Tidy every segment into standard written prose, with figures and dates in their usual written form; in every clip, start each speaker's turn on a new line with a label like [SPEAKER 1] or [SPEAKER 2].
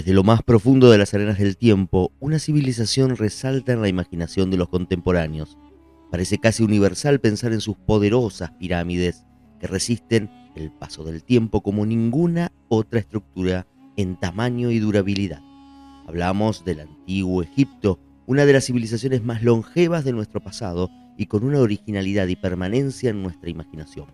[SPEAKER 1] Desde lo más profundo de las arenas del tiempo, una civilización resalta en la imaginación de los contemporáneos. Parece casi universal pensar en sus poderosas pirámides que resisten el paso del tiempo como ninguna otra estructura en tamaño y durabilidad. Hablamos del antiguo Egipto, una de las civilizaciones más longevas de nuestro pasado y con una originalidad y permanencia en nuestra imaginación.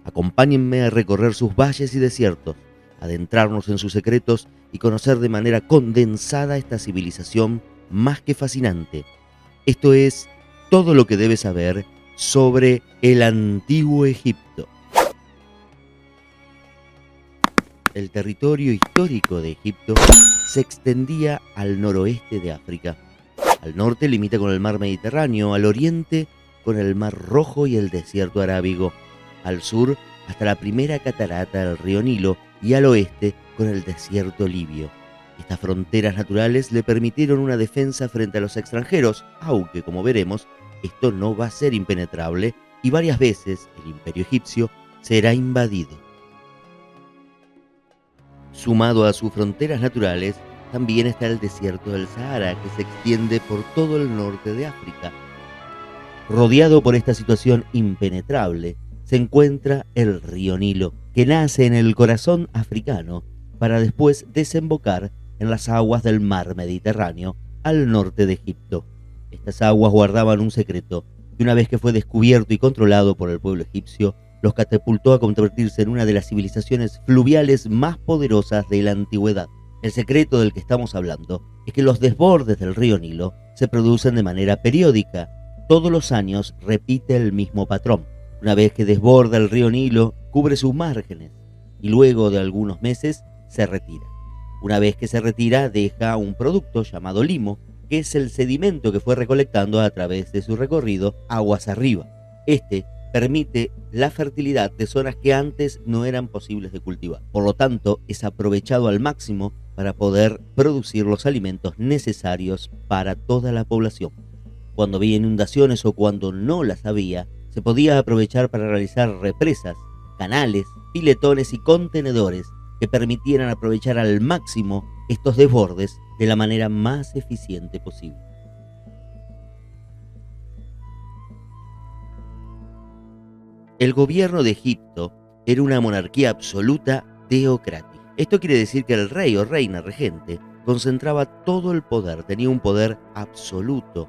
[SPEAKER 1] Acompáñenme a recorrer sus valles y desiertos, adentrarnos en sus secretos y conocer de manera condensada esta civilización más que fascinante. Esto es todo lo que debes saber sobre el antiguo Egipto. El territorio histórico de Egipto se extendía al noroeste de África. Al norte limita con el mar Mediterráneo, al oriente con el mar Rojo y el desierto arábigo, al sur hasta la primera catarata del río Nilo y al oeste con el desierto libio. Estas fronteras naturales le permitieron una defensa frente a los extranjeros, aunque, como veremos, esto no va a ser impenetrable y varias veces el imperio egipcio será invadido. Sumado a sus fronteras naturales, también está el desierto del Sahara, que se extiende por todo el norte de África. Rodeado por esta situación impenetrable, se encuentra el río Nilo, que nace en el corazón africano para después desembocar en las aguas del mar Mediterráneo al norte de Egipto. Estas aguas guardaban un secreto que, una vez que fue descubierto y controlado por el pueblo egipcio, los catapultó a convertirse en una de las civilizaciones fluviales más poderosas de la antigüedad. El secreto del que estamos hablando es que los desbordes del río Nilo se producen de manera periódica. Todos los años repite el mismo patrón. Una vez que desborda el río Nilo, cubre sus márgenes y luego de algunos meses se retira. Una vez que se retira, deja un producto llamado limo, que es el sedimento que fue recolectando a través de su recorrido aguas arriba. Este permite la fertilidad de zonas que antes no eran posibles de cultivar. Por lo tanto, es aprovechado al máximo para poder producir los alimentos necesarios para toda la población. Cuando había inundaciones o cuando no las había, se podía aprovechar para realizar represas, canales, piletones y contenedores que permitieran aprovechar al máximo estos desbordes de la manera más eficiente posible. El gobierno de Egipto era una monarquía absoluta teocrática. Esto quiere decir que el rey o reina regente concentraba todo el poder, tenía un poder absoluto,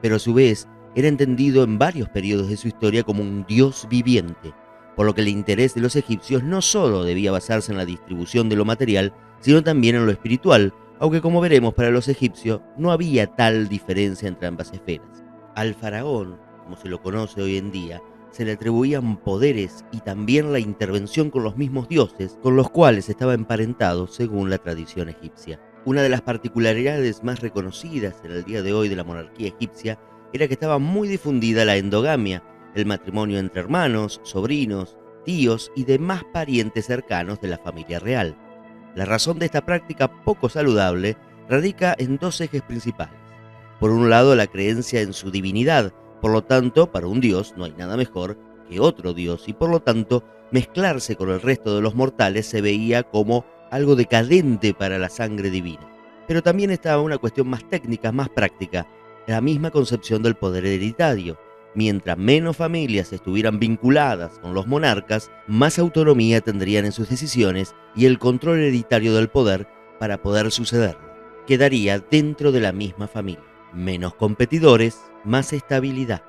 [SPEAKER 1] pero a su vez era entendido en varios periodos de su historia como un dios viviente, por lo que el interés de los egipcios no solo debía basarse en la distribución de lo material, sino también en lo espiritual, aunque, como veremos, para los egipcios no había tal diferencia entre ambas esferas. Al faraón, como se lo conoce hoy en día, se le atribuían poderes y también la intervención con los mismos dioses con los cuales estaba emparentado según la tradición egipcia. Una de las particularidades más reconocidas en el día de hoy de la monarquía egipcia era que estaba muy difundida la endogamia, el matrimonio entre hermanos, sobrinos, tíos y demás parientes cercanos de la familia real. La razón de esta práctica poco saludable radica en dos ejes principales. Por un lado, la creencia en su divinidad. Por lo tanto, para un dios no hay nada mejor que otro dios y por lo tanto mezclarse con el resto de los mortales se veía como algo decadente para la sangre divina. Pero también estaba una cuestión más técnica, más práctica, la misma concepción del poder hereditario. Mientras menos familias estuvieran vinculadas con los monarcas, más autonomía tendrían en sus decisiones y el control hereditario del poder para poder sucederlo quedaría dentro de la misma familia. Menos competidores, más estabilidad.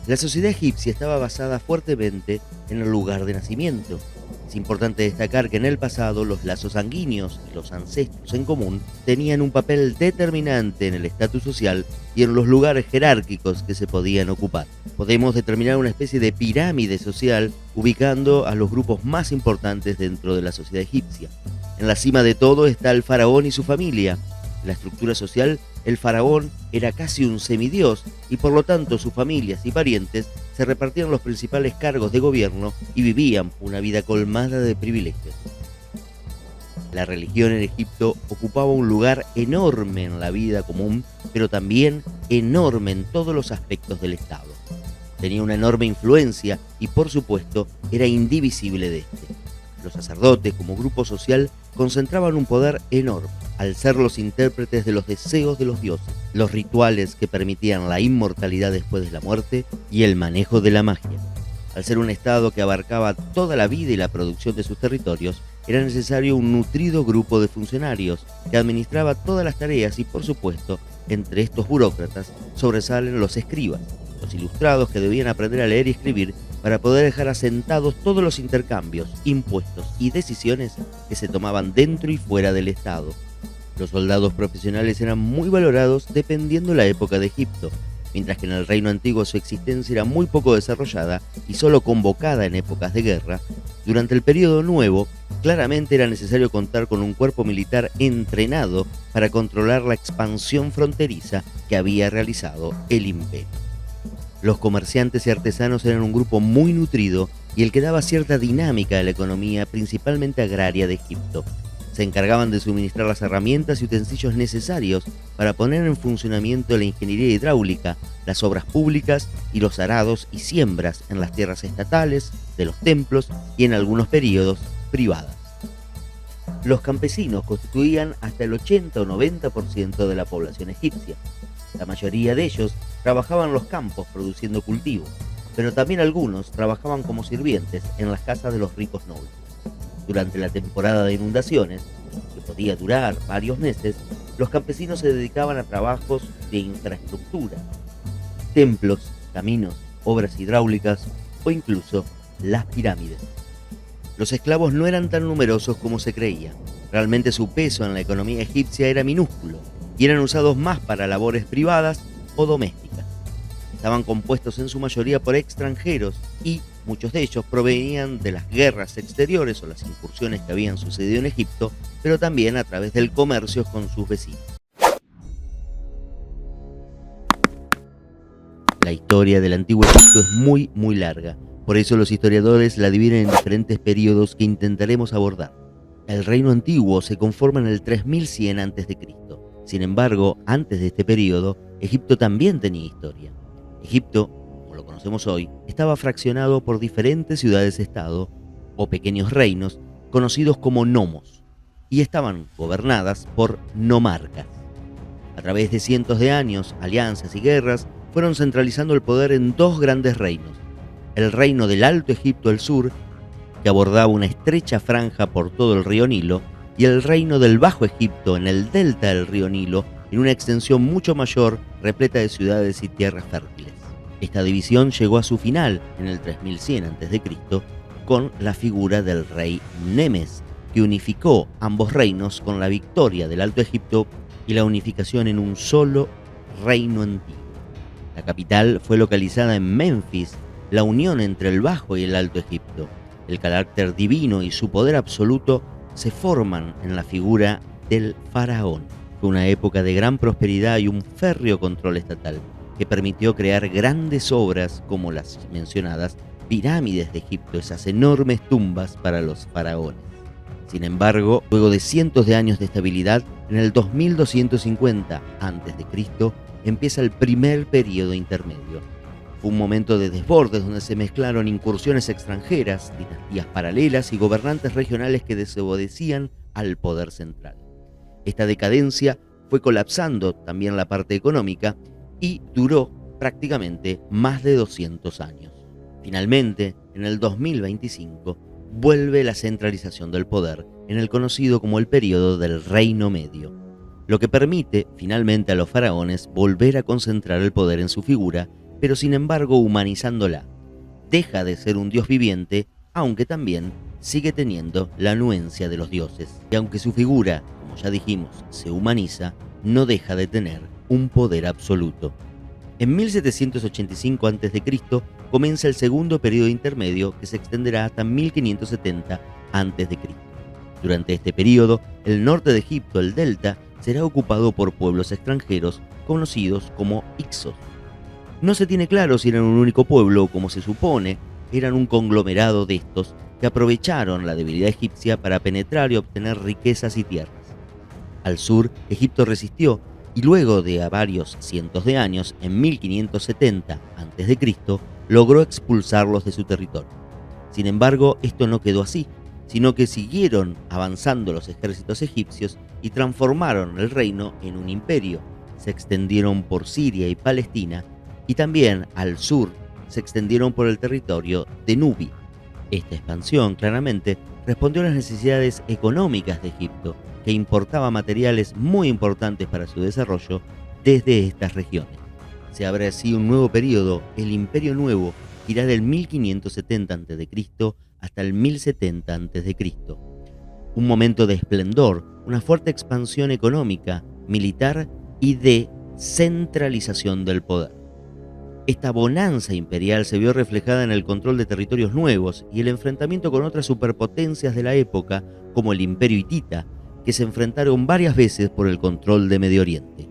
[SPEAKER 1] La sociedad egipcia estaba basada fuertemente en el lugar de nacimiento. Es importante destacar que en el pasado los lazos sanguíneos y los ancestros en común tenían un papel determinante en el estatus social y en los lugares jerárquicos que se podían ocupar. Podemos determinar una especie de pirámide social ubicando a los grupos más importantes dentro de la sociedad egipcia. En la cima de todo está el faraón y su familia. En la estructura social, el faraón era casi un semidios y por lo tanto sus familias y parientes se repartían los principales cargos de gobierno y vivían una vida colmada de privilegios. La religión en Egipto ocupaba un lugar enorme en la vida común, pero también enorme en todos los aspectos del Estado. Tenía una enorme influencia y, por supuesto, era indivisible de este. Los sacerdotes, como grupo social, concentraban un poder enorme, al ser los intérpretes de los deseos de los dioses, los rituales que permitían la inmortalidad después de la muerte y el manejo de la magia. Al ser un estado que abarcaba toda la vida y la producción de sus territorios, era necesario un nutrido grupo de funcionarios que administraba todas las tareas y, por supuesto, entre estos burócratas sobresalen los escribas, los ilustrados que debían aprender a leer y escribir para poder dejar asentados todos los intercambios, impuestos y decisiones que se tomaban dentro y fuera del Estado. Los soldados profesionales eran muy valorados dependiendo la época de Egipto, mientras que en el reino antiguo su existencia era muy poco desarrollada y solo convocada en épocas de guerra. Durante el período nuevo, claramente era necesario contar con un cuerpo militar entrenado para controlar la expansión fronteriza que había realizado el imperio. Los comerciantes y artesanos eran un grupo muy nutrido y el que daba cierta dinámica a la economía, principalmente agraria, de Egipto. Se encargaban de suministrar las herramientas y utensilios necesarios para poner en funcionamiento la ingeniería hidráulica, las obras públicas y los arados y siembras en las tierras estatales, de los templos y en algunos períodos privadas. Los campesinos constituían hasta el 80 o 90% de la población egipcia. La mayoría de ellos trabajaban en los campos produciendo cultivos, pero también algunos trabajaban como sirvientes en las casas de los ricos nobles. Durante la temporada de inundaciones, que podía durar varios meses, los campesinos se dedicaban a trabajos de infraestructura, templos, caminos, obras hidráulicas o incluso las pirámides. Los esclavos no eran tan numerosos como se creía. Realmente su peso en la economía egipcia era minúsculo y eran usados más para labores privadas o domésticas. Estaban compuestos en su mayoría por extranjeros y muchos de ellos provenían de las guerras exteriores o las incursiones que habían sucedido en Egipto, pero también a través del comercio con sus vecinos. La historia del Antiguo Egipto es muy larga, por eso los historiadores la dividen en diferentes periodos que intentaremos abordar. El reino antiguo se conforma en el 3100 a.C. Sin embargo, antes de este periodo, Egipto también tenía historia. Egipto, como lo conocemos hoy, estaba fraccionado por diferentes ciudades-estado o pequeños reinos conocidos como nomos y estaban gobernadas por nomarcas. A través de cientos de años, alianzas y guerras fueron centralizando el poder en dos grandes reinos: el reino del Alto Egipto al sur, que abordaba una estrecha franja por todo el río Nilo, y el reino del Bajo Egipto en el delta del río Nilo, en una extensión mucho mayor, repleta de ciudades y tierras fértiles. Esta división llegó a su final en el 3100 a.C. con la figura del rey Mnemes, que unificó ambos reinos con la victoria del Alto Egipto y la unificación en un solo reino antiguo. La capital fue localizada en Menfis, la unión entre el Bajo y el Alto Egipto. El carácter divino y su poder absoluto se forman en la figura del faraón. Fue una época de gran prosperidad y un férreo control estatal que permitió crear grandes obras como las mencionadas pirámides de Egipto, esas enormes tumbas para los faraones. Sin embargo, luego de cientos de años de estabilidad, en el 2250 a.C. empieza el primer periodo intermedio. Fue un momento de desbordes donde se mezclaron incursiones extranjeras, dinastías paralelas y gobernantes regionales que desobedecían al poder central. Esta decadencia fue colapsando también la parte económica y duró prácticamente más de 200 años. Finalmente, en el 2025, vuelve la centralización del poder en el conocido como el período del Reino Medio, lo que permite finalmente a los faraones volver a concentrar el poder en su figura, pero sin embargo humanizándola. Deja de ser un dios viviente, aunque también sigue teniendo la anuencia de los dioses. Y aunque su figura, como ya dijimos, se humaniza, no deja de tener un poder absoluto. En 1785 a.C. comienza el segundo periodo intermedio que se extenderá hasta 1570 a.C. Durante este periodo, el norte de Egipto, el delta, será ocupado por pueblos extranjeros conocidos como Hicsos. No se tiene claro si eran un único pueblo o, como se supone, eran un conglomerado de estos que aprovecharon la debilidad egipcia para penetrar y obtener riquezas y tierras. Al sur, Egipto resistió, y luego de varios cientos de años, en 1570 a.C., logró expulsarlos de su territorio. Sin embargo, esto no quedó así, sino que siguieron avanzando los ejércitos egipcios y transformaron el reino en un imperio. Se extendieron por Siria y Palestina, y también al sur se extendieron por el territorio de Nubia. Esta expansión claramente respondió a las necesidades económicas de Egipto, que importaba materiales muy importantes para su desarrollo desde estas regiones. Se abre así un nuevo periodo, el Imperio Nuevo, que irá del 1570 a.C. hasta el 1070 a.C. Un momento de esplendor, una fuerte expansión económica, militar y de centralización del poder. Esta bonanza imperial se vio reflejada en el control de territorios nuevos y el enfrentamiento con otras superpotencias de la época, como el Imperio Hitita, que se enfrentaron varias veces por el control de Medio Oriente.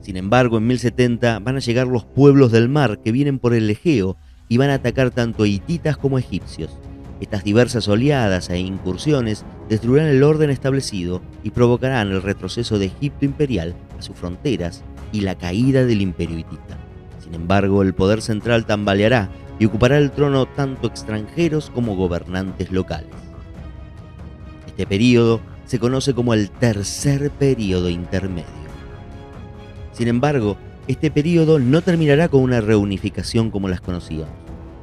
[SPEAKER 1] Sin embargo, en 1070 van a llegar los pueblos del mar que vienen por el Egeo y van a atacar tanto hititas como egipcios. Estas diversas oleadas e incursiones destruirán el orden establecido y provocarán el retroceso de Egipto imperial a sus fronteras y la caída del Imperio Hitita. Sin embargo, el poder central tambaleará y ocupará el trono tanto extranjeros como gobernantes locales. Este período se conoce como el tercer período intermedio. Sin embargo, este período no terminará con una reunificación como las conocíamos.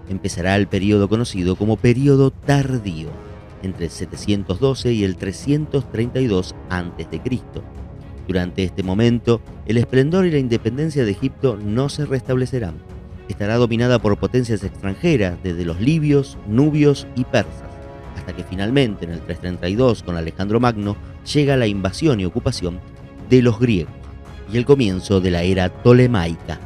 [SPEAKER 1] Empezará el período conocido como período tardío, entre el 712 y el 332 a.C. Durante este momento, el esplendor y la independencia de Egipto no se restablecerán. Estará dominada por potencias extranjeras, desde los libios, nubios y persas, hasta que finalmente, en el 332, con Alejandro Magno, llega la invasión y ocupación de los griegos y el comienzo de la era tolemaica.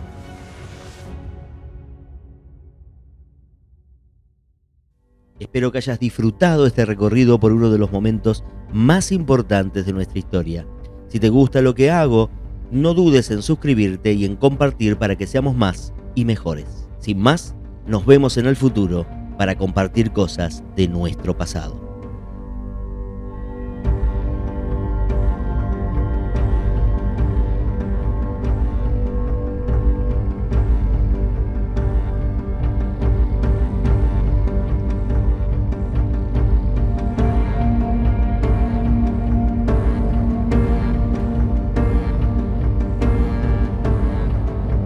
[SPEAKER 1] Espero que hayas disfrutado este recorrido por uno de los momentos más importantes de nuestra historia. Si te gusta lo que hago, no dudes en suscribirte y en compartir para que seamos más y mejores. Sin más, nos vemos en el futuro para compartir cosas de nuestro pasado.